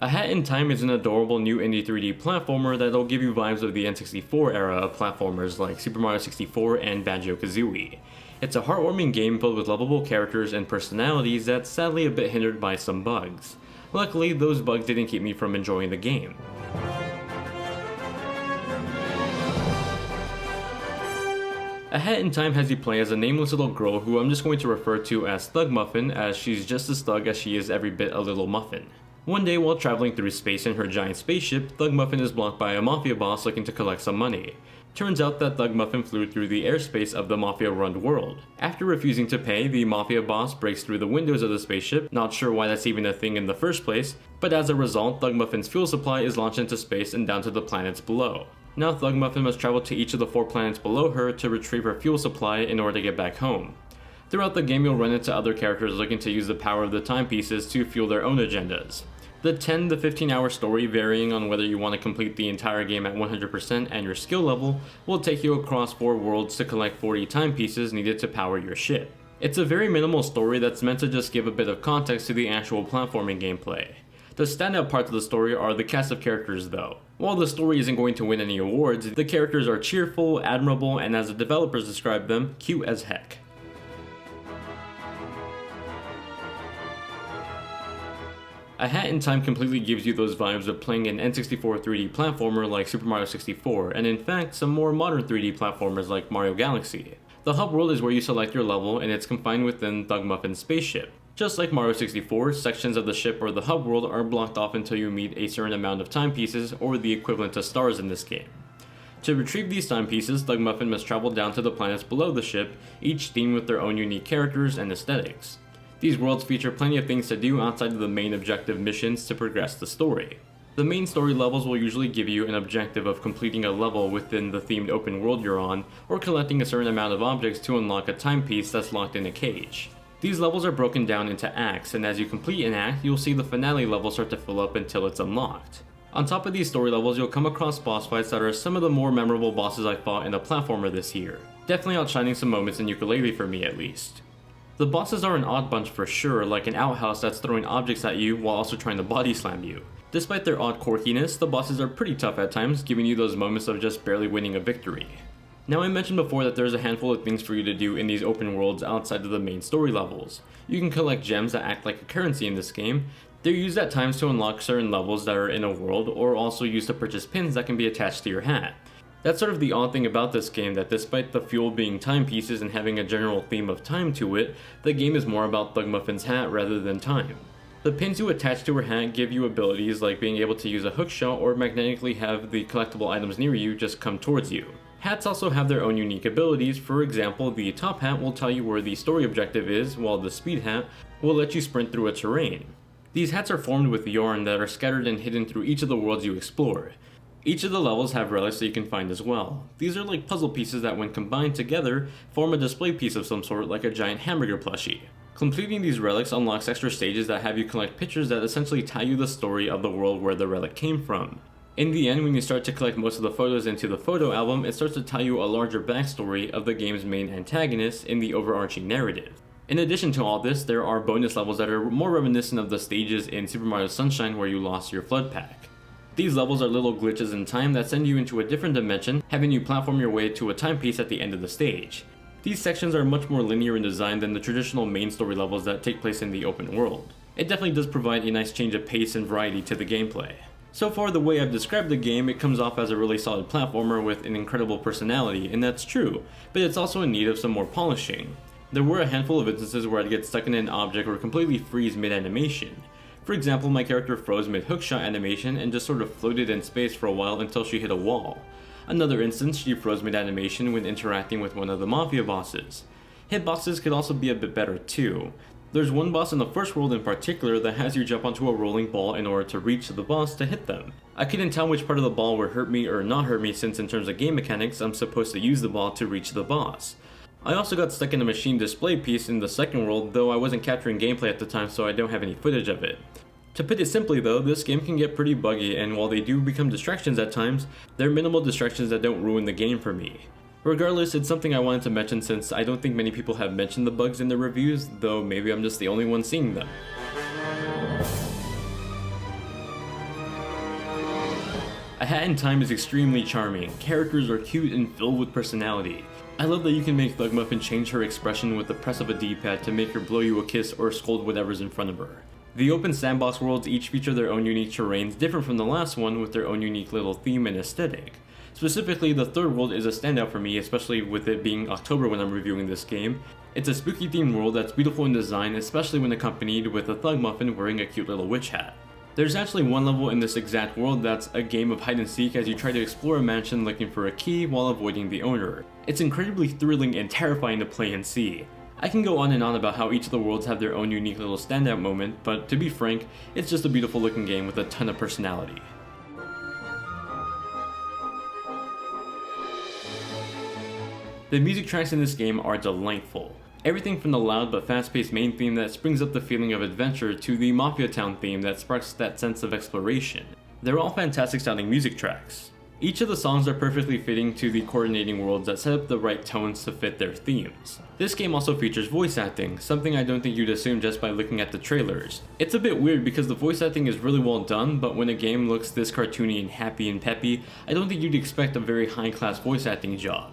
A Hat in Time is an adorable new indie 3D platformer that'll give you vibes of the N64 era of platformers like Super Mario 64 and Banjo-Kazooie. It's a heartwarming game filled with lovable characters and personalities that's sadly a bit hindered by some bugs. Luckily, those bugs didn't keep me from enjoying the game. A Hat in Time has you play as a nameless little girl who I'm just going to refer to as Thug Muffin, as she's just as thug as she is every bit a little muffin. One day while traveling through space in her giant spaceship, Thug Muffin is blocked by a mafia boss looking to collect some money. Turns out that Thug Muffin flew through the airspace of the mafia-run world. After refusing to pay, the mafia boss breaks through the windows of the spaceship, not sure why that's even a thing in the first place, but as a result, Thug Muffin's fuel supply is launched into space and down to the planets below. Now Thug Muffin must travel to each of the 4 planets below her to retrieve her fuel supply in order to get back home. Throughout the game you'll run into other characters looking to use the power of the timepieces to fuel their own agendas. The 10 to 15 hour story, varying on whether you want to complete the entire game at 100% and your skill level, will take you across 4 worlds to collect 40 timepieces needed to power your ship. It's a very minimal story that's meant to just give a bit of context to the actual platforming gameplay. The standout parts of the story are the cast of characters though. While the story isn't going to win any awards, the characters are cheerful, admirable, and as the developers describe them, cute as heck. A Hat in Time completely gives you those vibes of playing an N64 3D platformer like Super Mario 64, and in fact some more modern 3D platformers like Mario Galaxy. The hub world is where you select your level and it's confined within Thug Muffin's spaceship. Just like Mario 64, sections of the ship or the hub world are blocked off until you meet a certain amount of timepieces, or the equivalent to stars in this game. To retrieve these timepieces, Thug Muffin must travel down to the planets below the ship, each themed with their own unique characters and aesthetics. These worlds feature plenty of things to do outside of the main objective missions to progress the story. The main story levels will usually give you an objective of completing a level within the themed open world you're on, or collecting a certain amount of objects to unlock a timepiece that's locked in a cage. These levels are broken down into acts, and as you complete an act, you'll see the finale level start to fill up until it's unlocked. On top of these story levels, you'll come across boss fights that are some of the more memorable bosses I fought in a platformer this year, definitely outshining some moments in Yooka-Laylee for me at least. The bosses are an odd bunch for sure, like an outhouse that's throwing objects at you while also trying to body slam you. Despite their odd quirkiness, the bosses are pretty tough at times, giving you those moments of just barely winning a victory. Now I mentioned before that there's a handful of things for you to do in these open worlds outside of the main story levels. You can collect gems that act like a currency in this game. They're used at times to unlock certain levels that are in a world, or also used to purchase pins that can be attached to your hat. That's sort of the odd thing about this game, that despite the fuel being timepieces and having a general theme of time to it, the game is more about Thug Muffin's hat rather than time. The pins you attach to her hat give you abilities like being able to use a hookshot or magnetically have the collectible items near you just come towards you. Hats also have their own unique abilities. For example, the top hat will tell you where the story objective is, while the speed hat will let you sprint through a terrain. These hats are formed with yarn that are scattered and hidden through each of the worlds you explore. Each of the levels have relics that you can find as well. These are like puzzle pieces that when combined together form a display piece of some sort, like a giant hamburger plushie. Completing these relics unlocks extra stages that have you collect pictures that essentially tell you the story of the world where the relic came from. In the end, when you start to collect most of the photos into the photo album, it starts to tell you a larger backstory of the game's main antagonist in the overarching narrative. In addition to all this, there are bonus levels that are more reminiscent of the stages in Super Mario Sunshine where you lost your flood pack. These levels are little glitches in time that send you into a different dimension, having you platform your way to a timepiece at the end of the stage. These sections are much more linear in design than the traditional main story levels that take place in the open world. It definitely does provide a nice change of pace and variety to the gameplay. So far, the way I've described the game, it comes off as a really solid platformer with an incredible personality, and that's true, but it's also in need of some more polishing. There were a handful of instances where I'd get stuck in an object or completely freeze mid-animation. For example, my character froze mid-hookshot animation and just sort of floated in space for a while until she hit a wall. Another instance, she froze mid-animation when interacting with one of the mafia bosses. Hitboxes could also be a bit better too. There's one boss in the first world in particular that has you jump onto a rolling ball in order to reach the boss to hit them. I couldn't tell which part of the ball would hurt me or not hurt me, since in terms of game mechanics, I'm supposed to use the ball to reach the boss. I also got stuck in a machine display piece in the second world, though I wasn't capturing gameplay at the time, so I don't have any footage of it. To put it simply though, this game can get pretty buggy, and while they do become distractions at times, they're minimal distractions that don't ruin the game for me. Regardless, it's something I wanted to mention since I don't think many people have mentioned the bugs in their reviews, though maybe I'm just the only one seeing them. A Hat in Time is extremely charming, characters are cute and filled with personality. I love that you can make Thugmuffin change her expression with the press of a D-pad to make her blow you a kiss or scold whatever's in front of her. The open sandbox worlds each feature their own unique terrains different from the last one with their own unique little theme and aesthetic. Specifically, the third world is a standout for me, especially with it being October when I'm reviewing this game. It's a spooky themed world that's beautiful in design, especially when accompanied with a Thugmuffin wearing a cute little witch hat. There's actually one level in this exact world that's a game of hide and seek as you try to explore a mansion looking for a key while avoiding the owner. It's incredibly thrilling and terrifying to play and see. I can go on and on about how each of the worlds have their own unique little standout moment, but to be frank, it's just a beautiful looking game with a ton of personality. The music tracks in this game are delightful. Everything from the loud but fast-paced main theme that springs up the feeling of adventure to the Mafia Town theme that sparks that sense of exploration. They're all fantastic sounding music tracks. Each of the songs are perfectly fitting to the coordinating worlds that set up the right tones to fit their themes. This game also features voice acting, something I don't think you'd assume just by looking at the trailers. It's a bit weird because the voice acting is really well done, but when a game looks this cartoony and happy and peppy, I don't think you'd expect a very high-class voice acting job.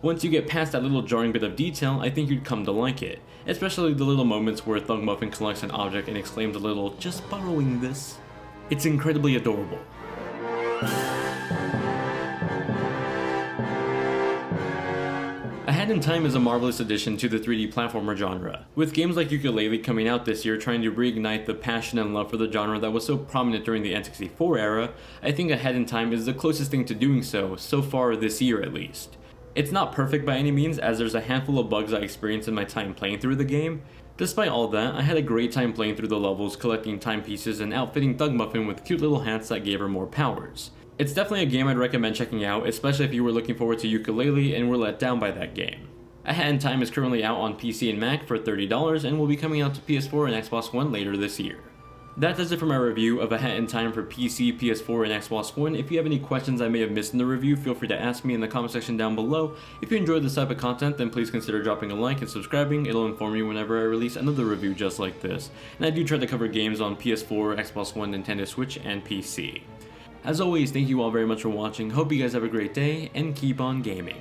Once you get past that little jarring bit of detail, I think you'd come to like it, especially the little moments where Thugmuffin collects an object and exclaims a little, "Just borrowing this." It's incredibly adorable. A Hat in Time is a marvelous addition to the 3D platformer genre, with games like Yooka-Laylee coming out this year trying to reignite the passion and love for the genre that was so prominent during the N64 era. I think A Hat in Time is the closest thing to doing so far this year at least. It's not perfect by any means, as there's a handful of bugs I experienced in my time playing through the game. Despite all that, I had a great time playing through the levels, collecting timepieces, and outfitting Thugmuffin with cute little hats that gave her more powers. It's definitely a game I'd recommend checking out, especially if you were looking forward to Yooka-Laylee and were let down by that game. A Hat in Time is currently out on PC and Mac for $30 and will be coming out to PS4 and Xbox One later this year. That does it for my review of A Hat in Time for PC, PS4, and Xbox One. If you have any questions I may have missed in the review, feel free to ask me in the comment section down below. If you enjoyed this type of content, then please consider dropping a like and subscribing. It'll inform you whenever I release another review just like this. And I do try to cover games on PS4, Xbox One, Nintendo Switch, and PC. As always, thank you all very much for watching. Hope you guys have a great day, and keep on gaming.